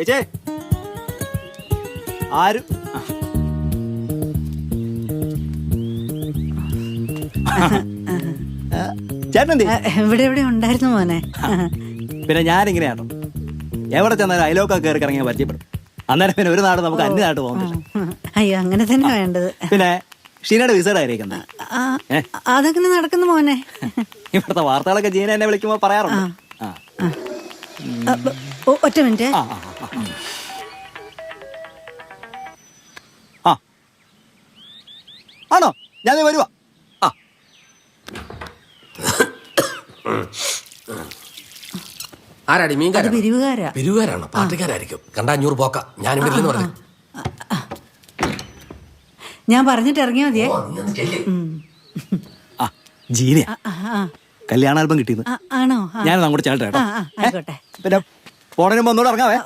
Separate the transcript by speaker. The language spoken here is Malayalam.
Speaker 1: ചേച്ചേ ആരും ചേട്ടൻ
Speaker 2: ഇവിടെ എവിടെ ഉണ്ടായിരുന്നു മോനെ.
Speaker 1: പിന്നെ ഞാനിങ്ങനെയാണോ എവിടെ ചെന്നാലും അയലോക്കൊക്കെ കയറി ഇറങ്ങിയാൽ പരിചയപ്പെടും. അന്നേരം പിന്നെ ഒരു നാട് നമുക്ക് അന്യ നാട്ട് പോകുന്നില്ല.
Speaker 2: അയ്യോ അങ്ങനെ തന്നെ വേണ്ടത്.
Speaker 1: പിന്നെ ഷീനയുടെ വിസയുടെ കാര്യക്കുന്നത്
Speaker 2: അതെങ്ങനെ നടക്കുന്നു മോനെ?
Speaker 1: ഇവിടുത്തെ വാർത്തകളൊക്കെ ജീന എന്നെ വിളിക്കുമ്പോ പറയാറുണ്ട്.
Speaker 2: ഒറ്റ മിനിറ്റ്.
Speaker 1: ആണോ ഞാൻ വരുവാ.
Speaker 3: ആരാടി മീൻകാരാ?
Speaker 2: പിരിവുകാരാ.
Speaker 3: പിരിവുകാരാണോ? പാർട്ടിക്കാരായിരിക്കും. കണ്ട 500 പോക്ക. ഞാൻ ഇവിടെ ഇല്ലെന്ന് പറഞ്ഞു.
Speaker 2: ഞാൻ പറഞ്ഞിട്ട് ഇറങ്ങിയാ മതിയേ.
Speaker 1: ജീന കല്യാണ ആൽബം കിട്ടിയത്
Speaker 2: ആണോ?
Speaker 1: ഞാൻ അങ്ങോട്ട് ചേട്ടാ.
Speaker 2: ആയിക്കോട്ടെ.
Speaker 1: പിന്നെ പോണതിന് മുമ്പ് ഒന്നുകൂടെ ഇറങ്ങാവേ.